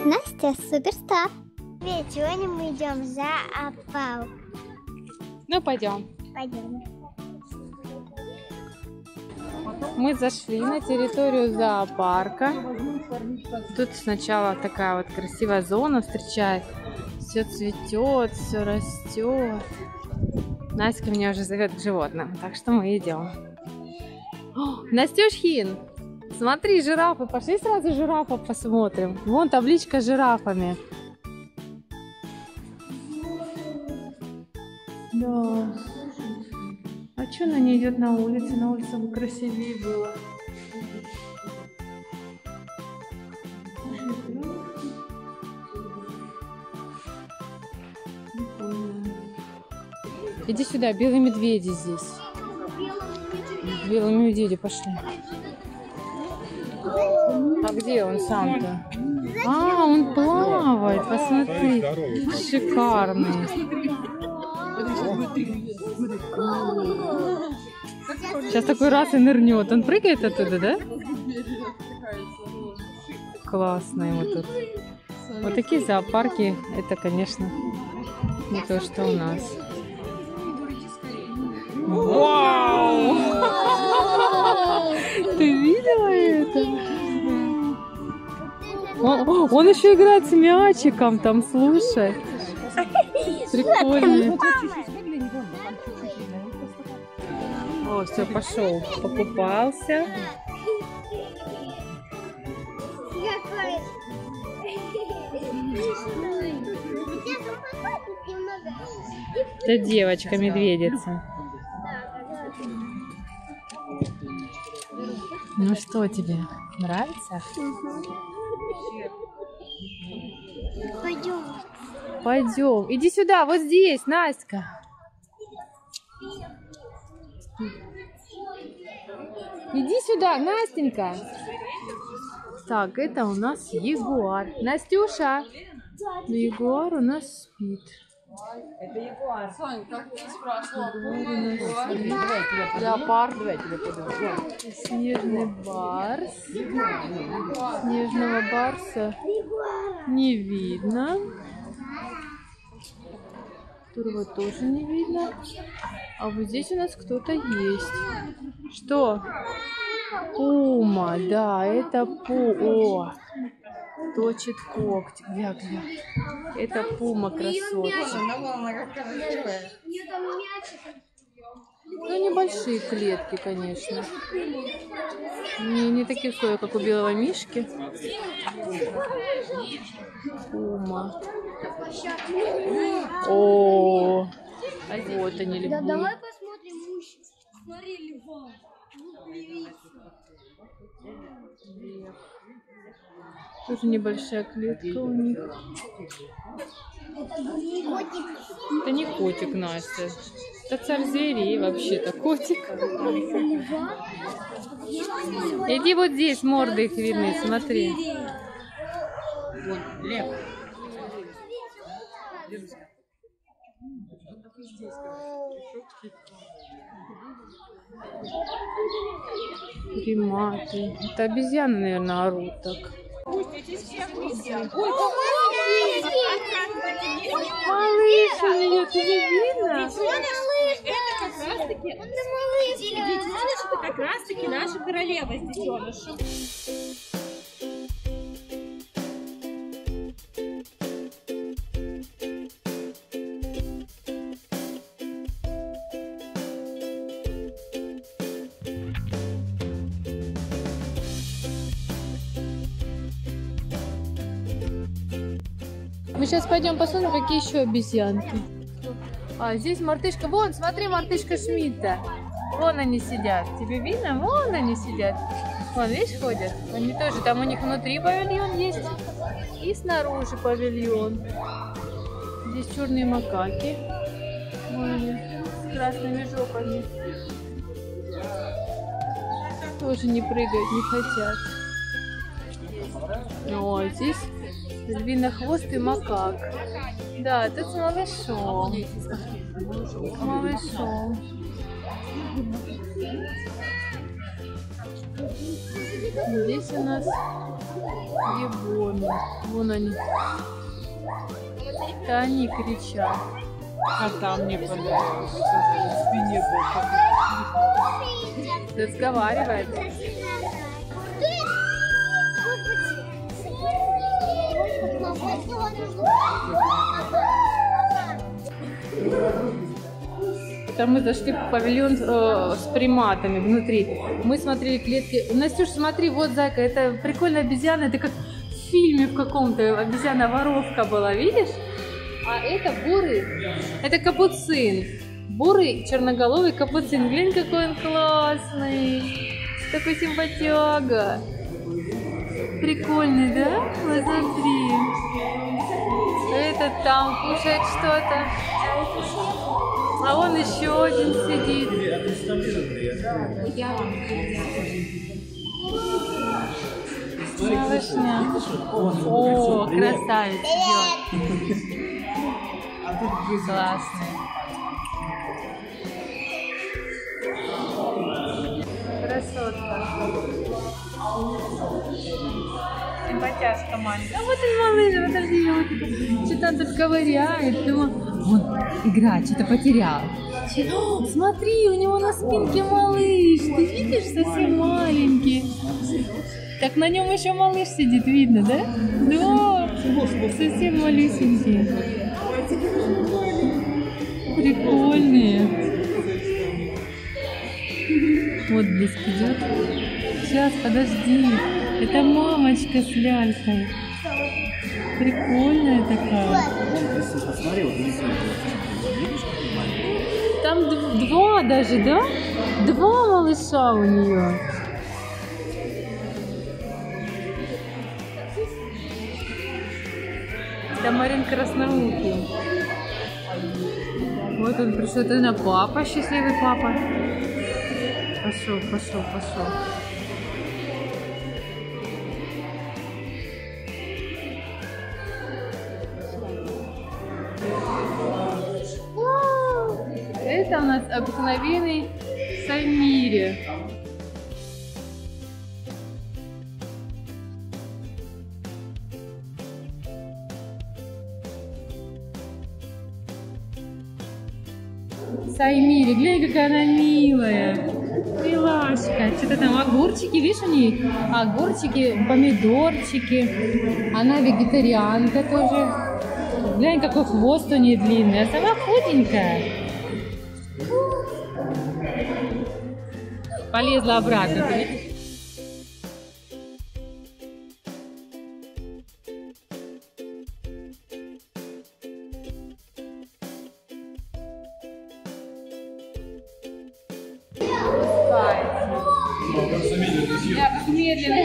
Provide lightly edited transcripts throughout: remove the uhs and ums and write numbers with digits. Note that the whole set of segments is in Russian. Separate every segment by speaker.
Speaker 1: Настя суперстар. Ведь сегодня мы идем за зоопарк.
Speaker 2: Ну, пойдем.
Speaker 1: Пойдем.
Speaker 2: Мы зашли на территорию зоопарка. Тут сначала такая вот красивая зона встречает. Все цветет, все растет. Настя меня уже зовет к животным, так что мы идем. О, Настюшхин, смотри, жирафы. Пошли сразу жирафов посмотрим. Вон табличка с жирафами. Да. А что она не идет на улице? На улице бы красивее было. Иди сюда, белые медведи здесь. Белые медведи пошли. А где он сам-то? А, он плавает, посмотри. Шикарный. Сейчас такой раз и нырнет. Он прыгает оттуда, да? Классно ему тут. Вот такие зоопарки, это, конечно, не то, что у нас. Вау! Ты видела это? Он еще играет с мячиком там, слушай. Прикольно. О, все, пошел. Покупался. Это девочка-медведица. Ну что тебе, нравится?
Speaker 1: Пойдем.
Speaker 2: Пойдем. Иди сюда, вот здесь, Настя. Иди сюда, Настенька. Так, это у нас ягуар. Настюша. Ну, ягуар у нас спит.
Speaker 3: Это ягуар. Соня, как ты спрашивала?
Speaker 2: Леопард. Снежный барс. Снежного барса не видно. Которого тоже не видно. А вот здесь у нас кто-то есть. Что? Пума, да, это пума. Точит когти. Гля. Это пума, красотка. Ну, небольшие клетки, конечно. Не такие условия, как у белого мишки. Пума. О, вот они, львы.
Speaker 1: Да, давай посмотрим мужчин. Смотри, льва.
Speaker 2: Тоже небольшая клетка у них. Это не котик, Настя. Это царь зверей вообще-то. Котик. Иди вот здесь, морды их видны, смотри.
Speaker 3: Вот, лев.
Speaker 2: Приматы. Это обезьяны, наверное, орут так. Малыш у меня, тебе видно?
Speaker 4: Это как раз таки наша королева с детенышем.
Speaker 2: Мы сейчас пойдем посмотрим, какие еще обезьянки. А, здесь мартышка. Вон, смотри, мартышка Шмидта. Вон они сидят. Тебе видно? Вон они сидят. Вон, видишь, ходят. Они тоже, там у них внутри павильон есть. И снаружи павильон. Здесь черные макаки. Вон они, с красными жопами. Тоже не прыгают, не хотят. О, здесь львинохвостый макак. Да, тут с малышом. С малышом. Здесь у нас гибоны. Вон они. Это они кричат.
Speaker 3: А там мне понравилось. В спине был.
Speaker 2: Разговаривает. Это мы зашли в павильон с приматами внутри. Мы смотрели клетки. Настюш, смотри, вот зайка, это прикольная обезьяна. Это как в фильме в каком-то. Обезьяна-воровка была, видишь? А это бурый. Это капуцин. Бурый черноголовый капуцин. Глянь, какой он классный. Такой симпатяга. Прикольный, да? Вот смотри. Этот там кушает что-то. А он еще один сидит. Малышня. О, красавец идет. Классный. Красотка. Симпатяшка маленькая. А вот он малыш, подожди, что-то он тут ковыряет. Думаю, вон, играет, что-то потерял. О, смотри, у него на спинке малыш. Ты видишь, совсем маленький. Так на нем еще малыш сидит, видно, да? Да, совсем малюсенький. Прикольные. Вот близко идет. Сейчас, подожди. Это мамочка с лялькой. Прикольная такая.
Speaker 5: Посмотри, вот внизу.
Speaker 2: Там два даже, да? Два малыша у нее. Тамарин краснорукий. Вот он пришел, это на папа, счастливый папа. Пошел, пошел, пошел. Это у нас обыкновенный Саймири. Саймири, глянь, какая она милая. Милашка. Что-то там огурчики, видишь, у нее огурчики, помидорчики. Она вегетарианка тоже. Глянь, какой хвост у нее длинный. А сама худенькая. Полезла обратно. Да, как медленно.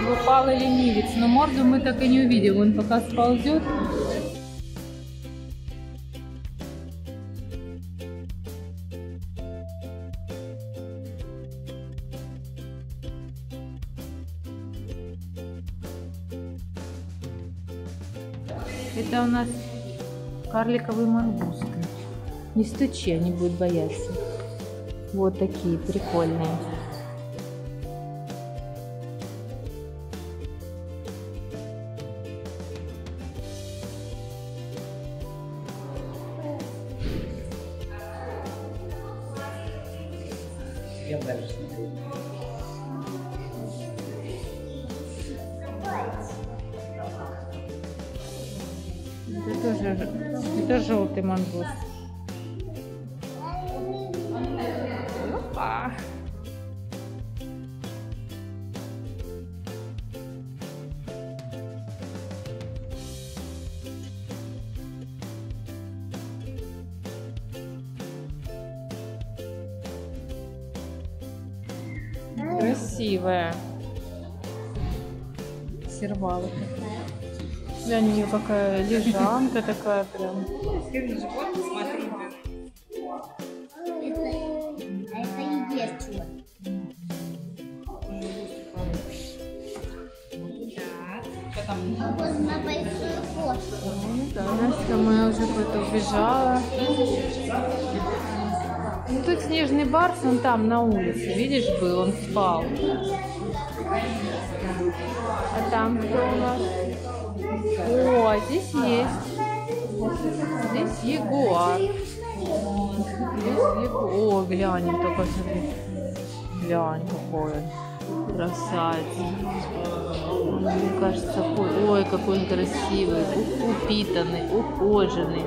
Speaker 2: Выпала ленивец, но морду мы так и не увидим. Он пока сползет. Это у нас карликовые мангусты. Не стучи, они будут бояться. Вот такие прикольные.
Speaker 5: Я дальше смотрю.
Speaker 2: Это желтый мангуст. Опа. Красивая. Сервала такая. Для нее какая лежанка такая прям.
Speaker 3: Скажи, вот посмотри.
Speaker 1: Это и есть чего.
Speaker 3: Что там?
Speaker 1: Похоже на большую кошку.
Speaker 2: Да, Настя моя уже куда-то убежала. Ну, тут снежный барс, он там на улице, видишь, был, он спал. А там что у нас? О, здесь есть. Здесь ягуар. О, глянь, только смотри. Глянь, какой он. Красавец. Мне кажется, ой, какой он красивый, упитанный, ухоженный.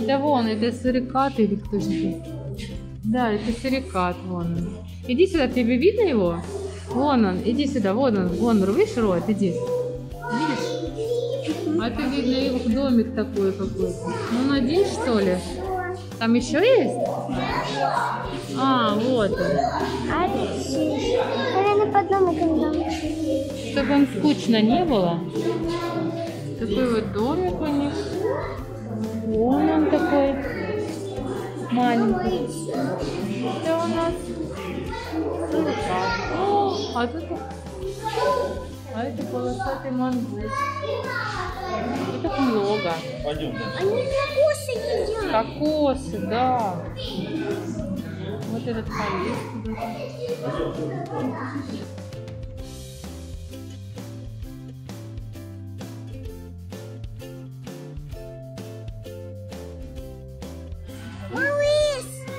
Speaker 2: Да вон, это сурикат или кто же это? Да, это сурикат, вон он. Иди сюда, тебе видно его? Вон он, иди сюда, вон он, вон, видишь рот, иди. Видишь? А это видно их домик такой какой-то. Ну, он один, что ли? Там еще есть? А, вот он.
Speaker 1: А наверное, под домиком дом.
Speaker 2: Чтобы им скучно не было. Такой вот домик у них. Вон он такой. Маленький. Это у нас. А это полосатый мангуст. Это много.
Speaker 5: Пойдем, да.
Speaker 1: Они кокосы едят.
Speaker 2: Кокосы, да. Вот этот полез.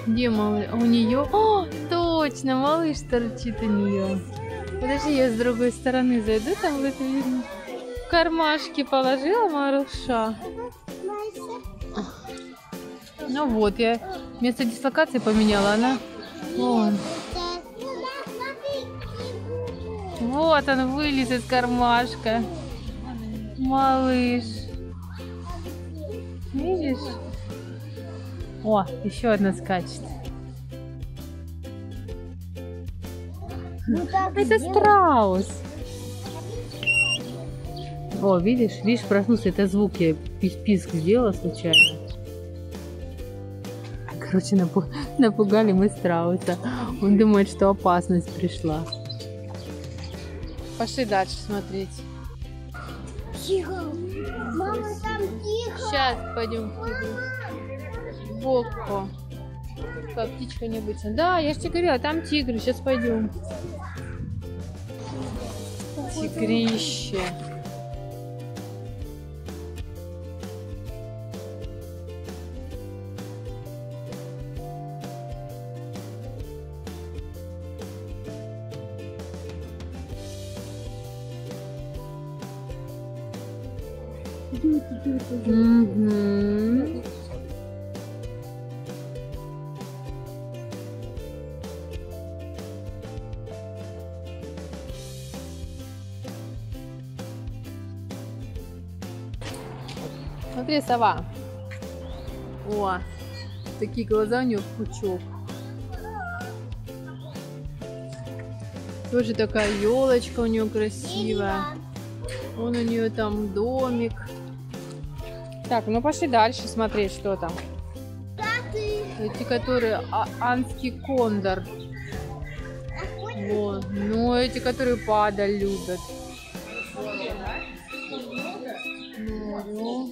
Speaker 2: Где малыш? А у нее? О, точно, малыш торчит у нее. Подожди, я с другой стороны зайду, там будет видно. В кармашки положила малыша. Ну вот, я место дислокации поменяла, она. Вон. Вот он вылез из кармашка. Малыш. Видишь? О, еще одна скачет. Это страус. О, видишь, проснулся. Это звук, я писк сделала случайно. Короче, напугали мы страуса. Он думает, что опасность пришла. Пошли дальше смотреть.
Speaker 1: Тихо. Мама, там тихо.
Speaker 2: Сейчас пойдем к тебе. Бокко. Как птичка необычная. Да, я же тебе говорила, там тигры. Сейчас пойдем. Тигрище. Угу. Смотри, сова. О, такие глаза у нее в пучок. Тоже такая елочка у нее красивая. Вон у нее там домик. Так, ну пошли дальше смотреть, что там. Эти, которые анский кондор. Вот. Ну, эти, которые падаль любят. Ну.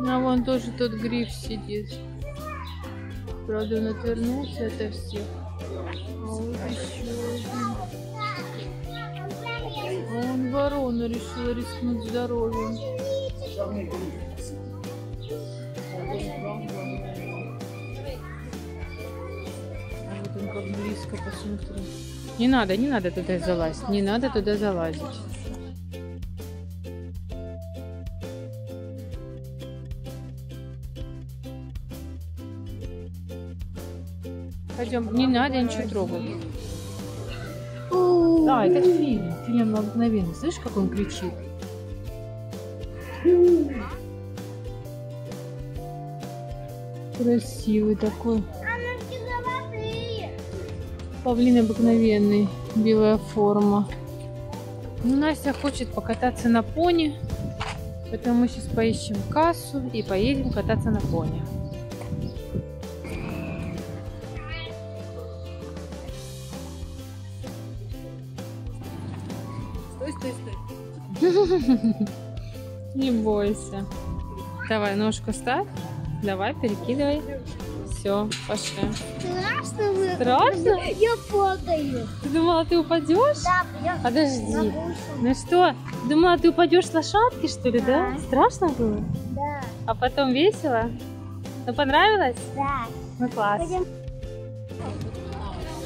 Speaker 2: А вон тоже тот гриф сидит. Правда, он отвернулся ото всех. А вот еще один. А он ворона решила рискнуть здоровьем. А вот он как близко, посмотри. Не надо туда залазить. Не надо туда залазить. Пойдем, не надо ничего трогать. Да, это фильм. Фильм обыкновенный. Слышишь, как он кричит? Красивый такой. Павлин обыкновенный. Белая форма. Ну, Настя хочет покататься на пони. Поэтому мы сейчас поищем кассу и поедем кататься на пони.
Speaker 4: Стой.
Speaker 2: Не бойся. Давай ножку ставь. Давай, перекидывай. Все, пошли.
Speaker 1: Страшно было.
Speaker 2: Страшно?
Speaker 1: Я падаю.
Speaker 2: Ты думала, ты упадешь?
Speaker 1: Да, я
Speaker 2: Подожди. Ну что, думала, ты упадешь с лошадки, что ли, да? Страшно было?
Speaker 1: Да,
Speaker 2: А потом весело? Ну, понравилось?
Speaker 1: да.
Speaker 2: Ну, класс.
Speaker 1: Пойдем.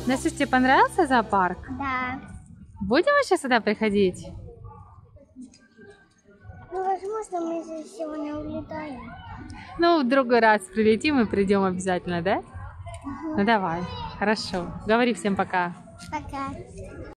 Speaker 2: Настя, тебе понравился зоопарк?
Speaker 1: Да.
Speaker 2: Будем еще сюда приходить?
Speaker 1: Ну, возможно, мы сегодня улетаем.
Speaker 2: Ну, в другой раз прилетим и придем обязательно, да? Ну, давай. Хорошо. Говори всем пока.
Speaker 1: Пока.